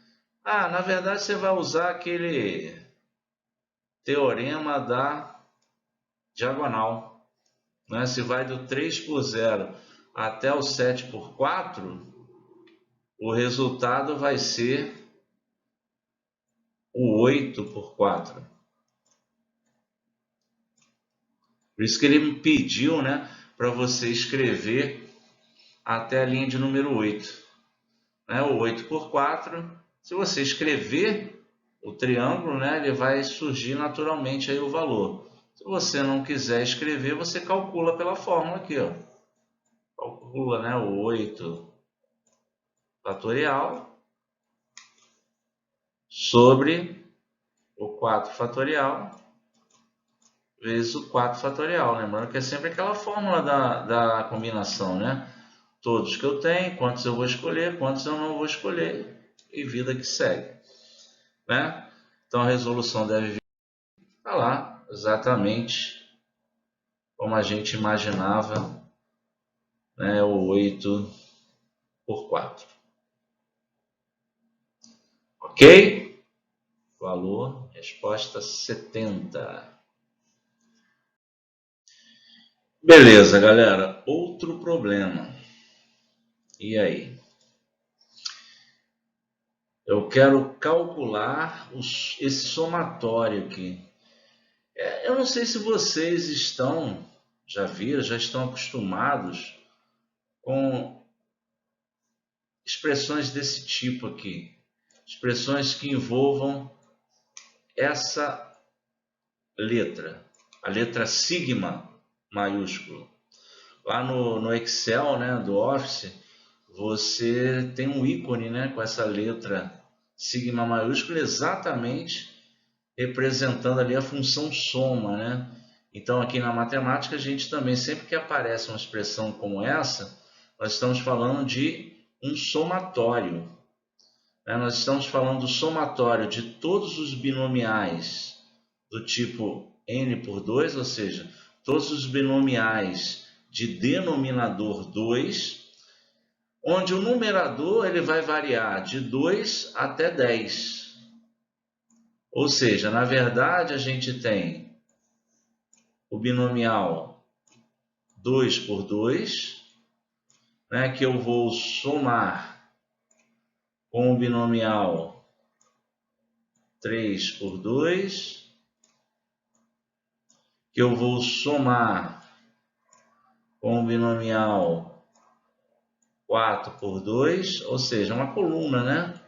Ah, na verdade você vai usar aquele teorema da diagonal. Né? Se vai do 3 por 0 até o 7 por 4, o resultado vai ser o 8 por 4. Por isso que ele me pediu, né, para você escrever até a linha de número 8. Né? O 8 por 4, se você escrever o triângulo, né, ele vai surgir naturalmente aí o valor. Se você não quiser escrever, você calcula pela fórmula aqui, ó. Calcula, né, o 8 fatorial sobre o 4 fatorial vezes o 4 fatorial. Lembrando que é sempre aquela fórmula da combinação, né? Todos que eu tenho, quantos eu vou escolher, quantos eu não vou escolher, e vida que segue, né? Então a resolução deve vir lá exatamente como a gente imaginava, né? O 8 por 4. Ok? Valor, resposta 70. Beleza, galera. Outro problema. E aí? Eu quero calcular esse somatório aqui. Eu não sei se vocês já viram, já estão acostumados com expressões desse tipo aqui. Expressões que envolvam essa letra, a letra sigma maiúsculo. Lá no Excel, né, do Office, você tem um ícone, né, com essa letra sigma maiúsculo exatamente representando ali a função soma, né? Então aqui na matemática a gente também, sempre que aparece uma expressão como essa, nós estamos falando de um somatório, né? Nós estamos falando do somatório de todos os binomiais do tipo n por 2, ou seja, todos os binomiais de denominador 2, onde o numerador ele vai variar de 2 até 10. Ou seja, na verdade a gente tem o binomial 2 por 2, né, que eu vou somar com o binomial 3 por 2, que eu vou somar com o binomial 4 por 2, ou seja, uma coluna, né?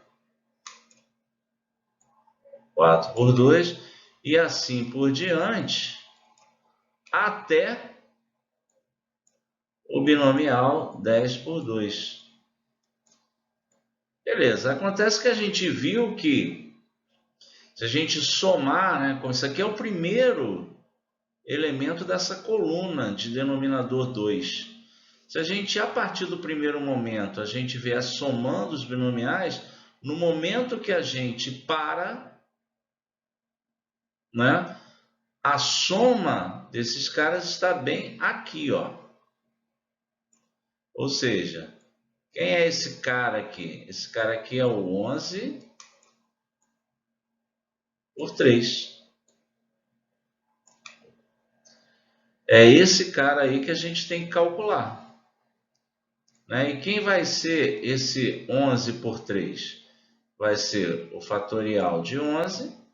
4 por 2, e assim por diante, até o binomial 10 por 2. Beleza, acontece que a gente viu que se a gente somar, né, como isso aqui é o primeiro elemento dessa coluna de denominador 2. Se a gente, a partir do primeiro momento, a gente vier somando os binomiais, no momento que a gente para, né, a soma desses caras está bem aqui, ó. Ou seja, quem é esse cara aqui? Esse cara aqui é o 11 por 3. É esse cara aí que a gente tem que calcular, né? E quem vai ser esse 11 por 3? Vai ser o fatorial de 11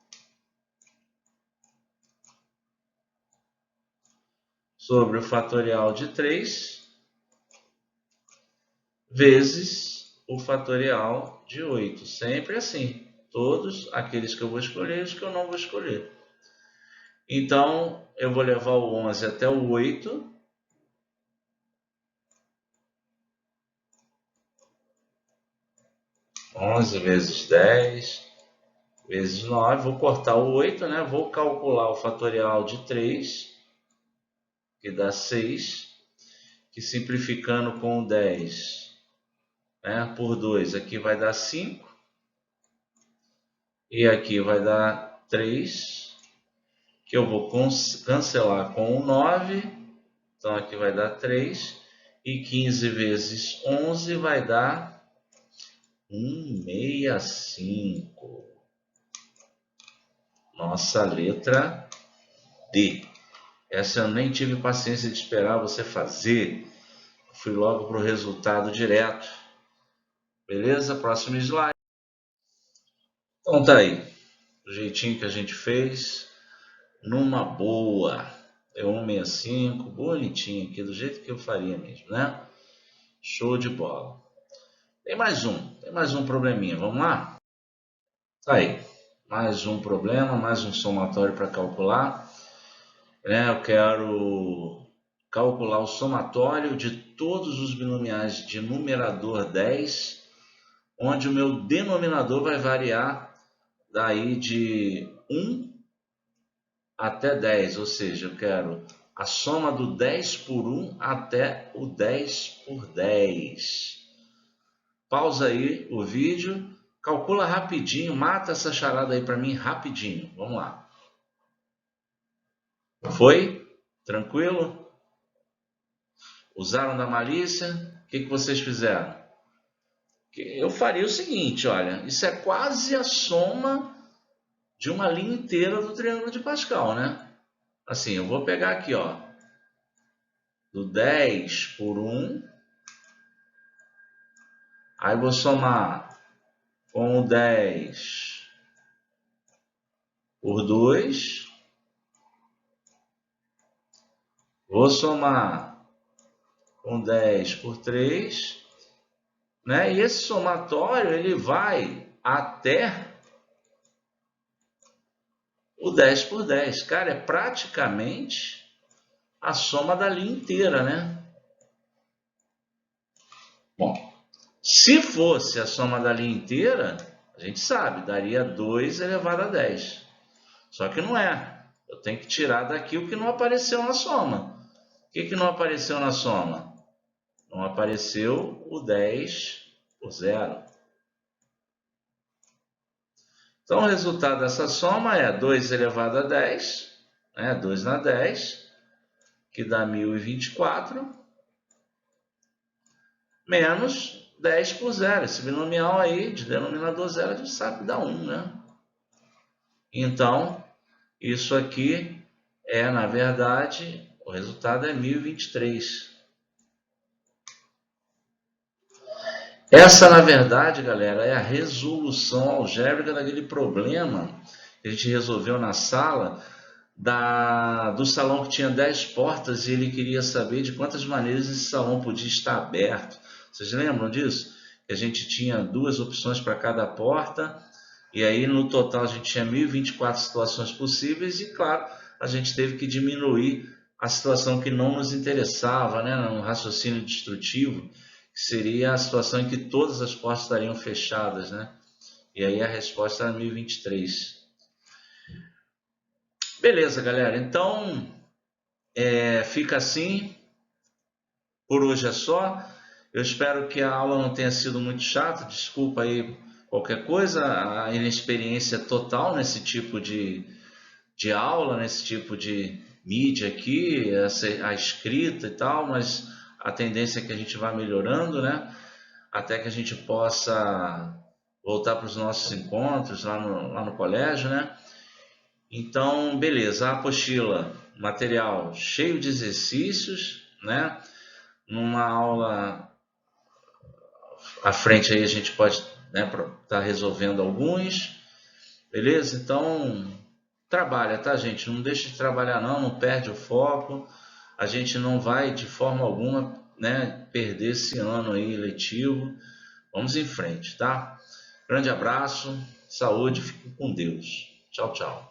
sobre o fatorial de 3 vezes o fatorial de 8. Sempre assim. Todos aqueles que eu vou escolher e os que eu não vou escolher. Então, eu vou levar o 11 até o 8. Onze vezes 10 vezes 9. Vou cortar o 8, né? Vou calcular o fatorial de 3, que dá 6. Que simplificando com o 10, né, por 2, aqui vai dar 5. E aqui vai dar 3, que eu vou cancelar com o 9. Então aqui vai dar 3. E 15 vezes 11 vai dar 165. Nossa letra D. Essa eu nem tive paciência de esperar você fazer. Fui logo para o resultado direto. Beleza? Próximo slide. Então tá aí. Do jeitinho que a gente fez. Numa boa. É 165. Bonitinho aqui. Do jeito que eu faria mesmo, né? Show de bola. Tem mais um probleminha. Vamos lá? Tá aí. mais um problema, mais um somatório para calcular. Eu quero calcular o somatório de todos os binomiais de numerador 10, onde o meu denominador vai variar daí de 1 até 10, ou seja, eu quero a soma do 10 por 1 até o 10 por 10. Pausa aí o vídeo, calcula rapidinho, mata essa charada aí para mim rapidinho. Vamos lá. Foi? Tranquilo? Usaram da malícia? O que vocês fizeram? Eu faria o seguinte, olha, isso é quase a soma de uma linha inteira do triângulo de Pascal, né? Assim, eu vou pegar aqui, ó, do 10 por 1, aí vou somar com o 10 por 2, vou somar com 10 por 3, né? E esse somatório ele vai até o 10 por 10. Cara, é praticamente a soma da linha inteira, né? Bom, se fosse a soma da linha inteira, a gente sabe, daria 2 elevado a 10. Só que não é. Eu tenho que tirar daqui o que não apareceu na soma. O que não apareceu na soma? Não apareceu o 10 por 0. Então, o resultado dessa soma é 2 elevado a 10, né? 2 na 10, que dá 1024, menos 10 por 0. Esse binomial aí, de denominador zero, a gente sabe que dá 1, né? Então, isso aqui é, na verdade, o resultado é 1023. Essa, na verdade, galera, é a resolução algébrica daquele problema que a gente resolveu na sala, do salão que tinha 10 portas e ele queria saber de quantas maneiras esse salão podia estar aberto. Vocês lembram disso? Que a gente tinha 2 opções para cada porta, e aí no total a gente tinha 1024 situações possíveis, e claro, a gente teve que diminuir a situação que não nos interessava, né, no raciocínio destrutivo, que seria a situação em que todas as portas estariam fechadas, né? E aí a resposta era 1023. Beleza, galera. Então, fica assim. Por hoje é só. Eu espero que a aula não tenha sido muito chata. Desculpa aí qualquer coisa. A inexperiência total nesse tipo de aula, nesse tipo de mídia aqui, a escrita e tal, mas a tendência é que a gente vá melhorando, né? Até que a gente possa voltar para os nossos encontros lá no colégio, né? Então, beleza, a apostila, material cheio de exercícios, né? Numa aula à frente aí a gente pode, né, estar resolvendo alguns, beleza? Então, trabalha, tá, gente? Não deixa de trabalhar não perde o foco. A gente não vai de forma alguma, né, perder esse ano aí letivo. Vamos em frente, tá? Grande abraço, saúde, fique com Deus. Tchau, tchau.